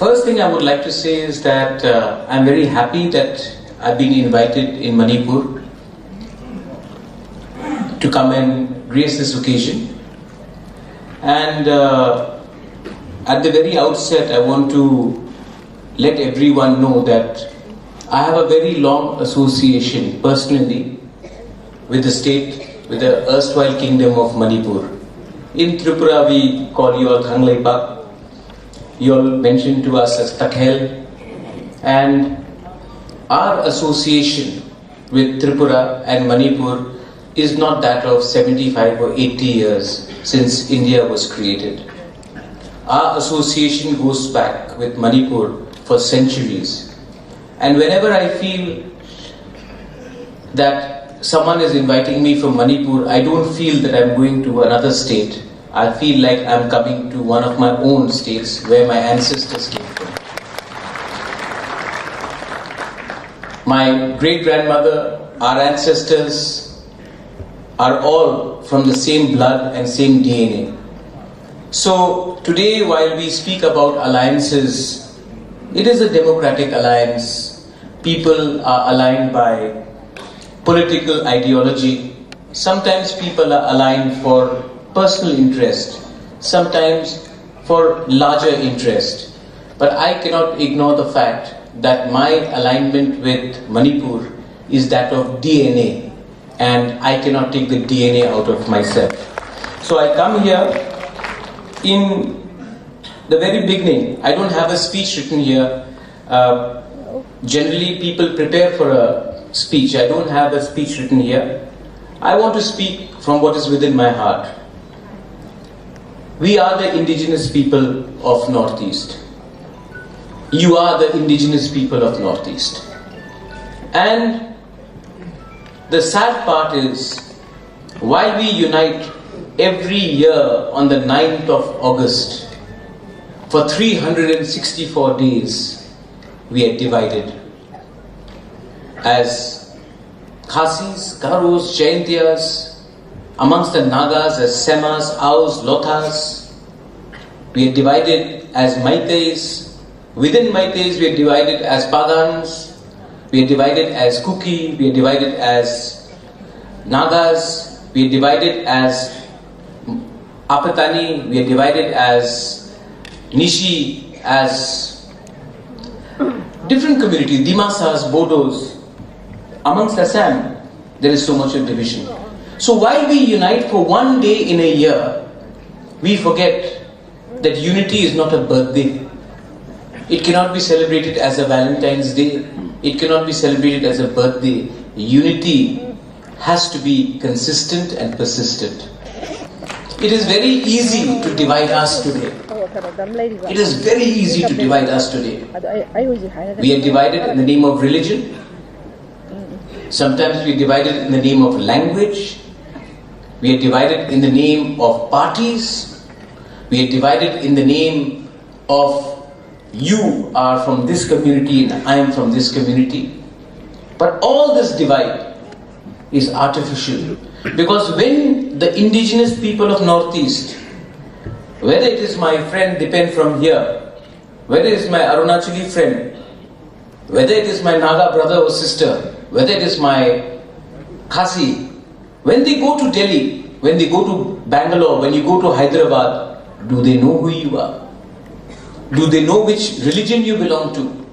First thing I would like to say is that I'm very happy that I've been invited in Manipur to come and grace this occasion. And at the very outset, I want to let everyone know that I have a very long association personally with the state, with the erstwhile kingdom of Manipur. In Tripura, we call you all Thanglaipak. You all mentioned to us as Takhel. And our association with Tripura and Manipur is not that of 75 or 80 years since India was created. Our association goes back with Manipur for centuries. And whenever I feel that someone is inviting me from Manipur, I don't feel that I'm going to another state. I feel like I'm coming to one of my own states where my ancestors came from. My great-grandmother, our ancestors are all from the same blood and same DNA. So today, while we speak about alliances, it is a democratic alliance. People are aligned by political ideology. Sometimes people are aligned for personal interest, sometimes for larger interest. But I cannot ignore the fact that my alignment with Manipur is that of DNA, and I cannot take the DNA out of myself. So I come here in the very beginning. I don't have a speech written here. Generally people prepare for a speech. I don't have a speech written here. I want to speak from what is within my heart. We are the indigenous people of Northeast. You are the indigenous people of Northeast. And the sad part is, while we unite every year on the 9th of August, for 364 days, we are divided. As Khasis, Garos, Jaintias, amongst the Nagas as Semas, Aus, Lothas. We are divided as Maiteis. Within Maiteis, we are divided as Pagans. We are divided as Kuki. We are divided as Nagas. We are divided as Apatani. We are divided as Nishi, as different communities, Dimasas, Bodos. Amongst Assam, there is so much of division. So while we unite for one day in a year, we forget that unity is not a birthday. It cannot be celebrated as a Valentine's Day. It cannot be celebrated as a birthday. Unity has to be consistent and persistent. It is very easy to divide us today. It is very easy to divide us today. We are divided in the name of religion. Sometimes we are divided in the name of language. We are divided in the name of parties. We are divided in the name of you are from this community and I am from this community. But all this divide is artificial. Because when the indigenous people of Northeast, whether it is my friend Dipen from here, whether it is my Arunachali friend, whether it is my Naga brother or sister, whether it is my Khasi, when they go to Delhi, when they go to Bangalore, when you go to Hyderabad, do they know who you are? Do they know which religion you belong to?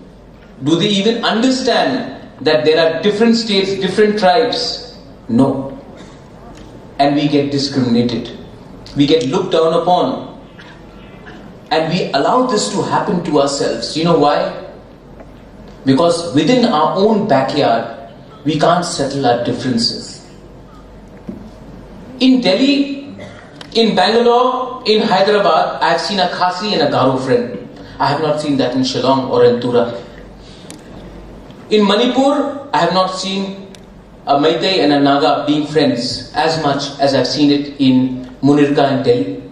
Do they even understand that there are different states, different tribes? No. And we get discriminated. We get looked down upon. And we allow this to happen to ourselves. You know why? Because within our own backyard, we can't settle our differences. In Delhi, in Bangalore, in Hyderabad, I have seen a Khasi and a Garo friend. I have not seen that in Shillong or in Tura. In Manipur, I have not seen a Meitei and a Naga being friends as much as I've seen it in Munirka and Delhi.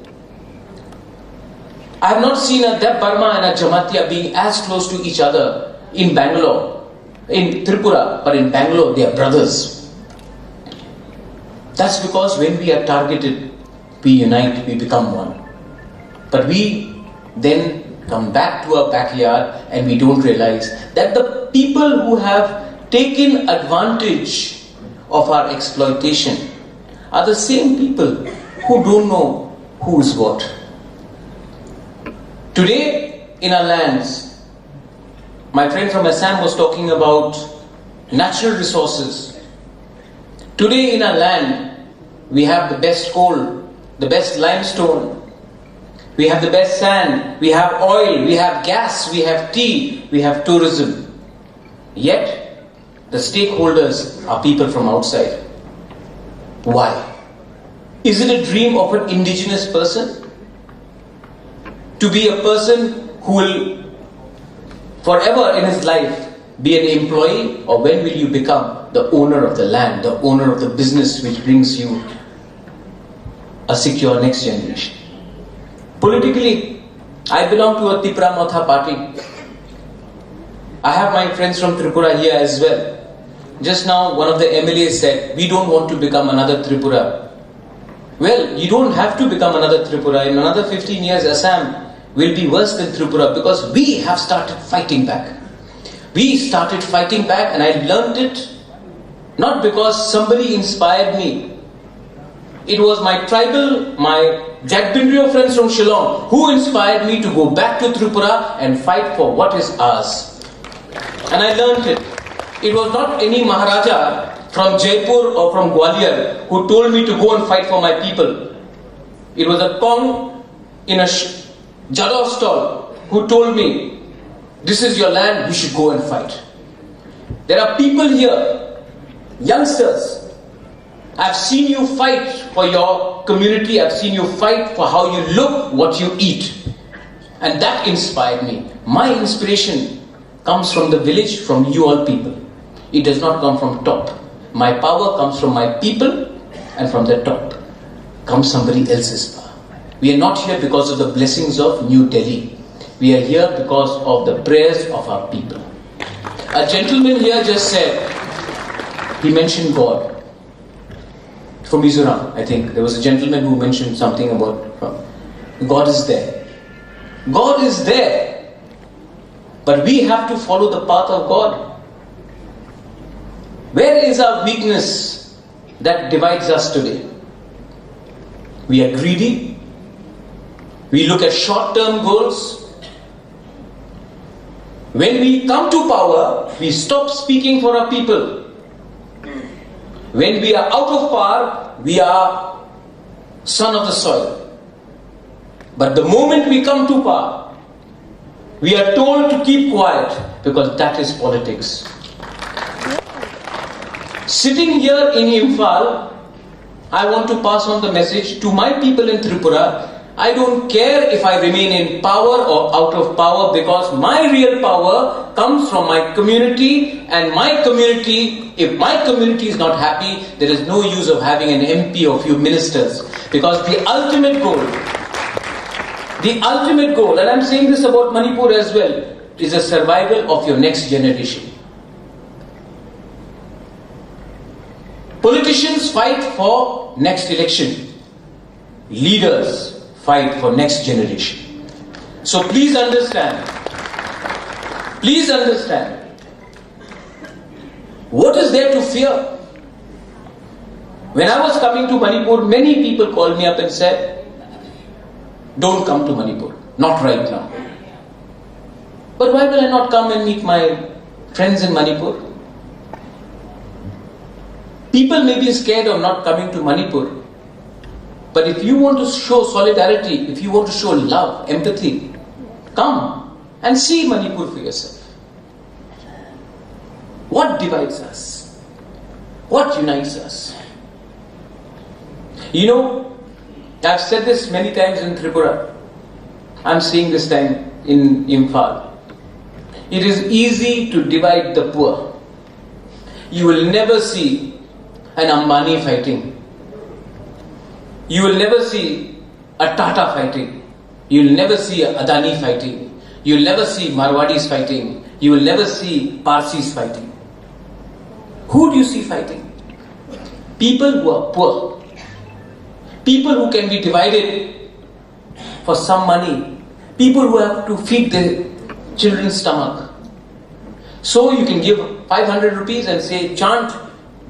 I have not seen a DebBarma and a Jamatia being as close to each other in Bangalore, in Tripura, but in Bangalore they are brothers. That's because when we are targeted, we unite, we become one. But we then come back to our backyard and we don't realize that the people who have taken advantage of our exploitation are the same people who don't know who is what. Today in our lands, my friend from Assam was talking about natural resources. Today in our land, we have the best coal, the best limestone, we have the best sand, we have oil, we have gas, we have tea, we have tourism. Yet, the stakeholders are people from outside. Why? Is it a dream of an indigenous person? To be a person who will forever in his life be an employee, or when will you become the owner of the land, the owner of the business which brings you a secure next generation? Politically, I belong to a Tipra Matha party. I have my friends from Tripura here as well. Just now one of the MLAs said, we don't want to become another Tripura. Well, you don't have to become another Tripura. In another 15 years, Assam will be worse than Tripura because we have started fighting back. We started fighting back, and I learned it not because somebody inspired me. It was my tribal, my Jatbindrio friends from Shillong who inspired me to go back to Tripura and fight for what is ours. And I learned it. It was not any Maharaja from Jaipur or from Gwalior who told me to go and fight for my people. It was a Kong in a Jadov stall who told me, this is your land, you should go and fight. There are people here, youngsters. I've seen you fight for your community. I've seen you fight for how you look, what you eat. And that inspired me. My inspiration comes from the village, from you all people. It does not come from top. My power comes from my people, and from the top comes somebody else's power. We are not here because of the blessings of New Delhi. We are here because of the prayers of our people. A gentleman here just said, he mentioned God. From Mizoram, I think. There was a gentleman who mentioned something about God is there. God is there. But we have to follow the path of God. Where is our weakness that divides us today? We are greedy. We look at short-term goals. When we come to power, we stop speaking for our people. When we are out of power, we are son of the soil. But the moment we come to power, we are told to keep quiet because that is politics. Sitting here in Imphal, I want to pass on the message to my people in Tripura. I don't care if I remain in power or out of power, because my real power comes from my community, and my community, if my community is not happy, there is no use of having an MP or few ministers, because the ultimate goal, and I'm saying this about Manipur as well, is the survival of your next generation. Politicians fight for next election. Leaders fight for next generation. So please understand. What is there to fear? When I was coming to Manipur, many people called me up and said, don't come to Manipur, not right now. But why will I not come and meet my friends in Manipur? People may be scared of not coming to Manipur. But if you want to show solidarity, if you want to show love, empathy, come and see Manipur for yourself. What divides us? What unites us? You know, I've said this many times in Tripura. I'm saying this time in Imphal. It is easy to divide the poor. You will never see an Ambani fighting. You will never see a Tata fighting. You will never see a Adani fighting. You will never see Marwadis fighting. You will never see Parsis fighting. Who do you see fighting? People who are poor. People who can be divided for some money. people who have to feed their children's stomach. So you can give 500 rupees and say, chant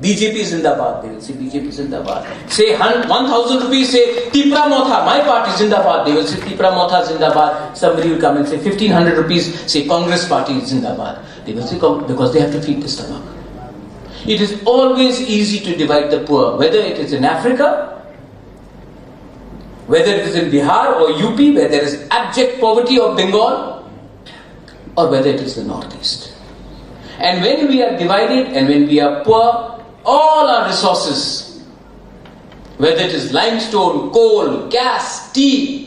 BJP Zindabad. They will say BJP Zindabad. Say 1000 rupees, say Tipra Motha, my party Zindabad. They will say Tipra Motha Zindabad. Somebody will come and say 1500 rupees, say Congress Party Zindabad. They will say, because they have to feed the stomach. It is always easy to divide the poor, whether it is in Africa, whether it is in Bihar or UP, where there is abject poverty, or Bengal, or whether it is the Northeast. And when we are divided and when we are poor, all our resources, whether it is limestone, coal, gas, tea,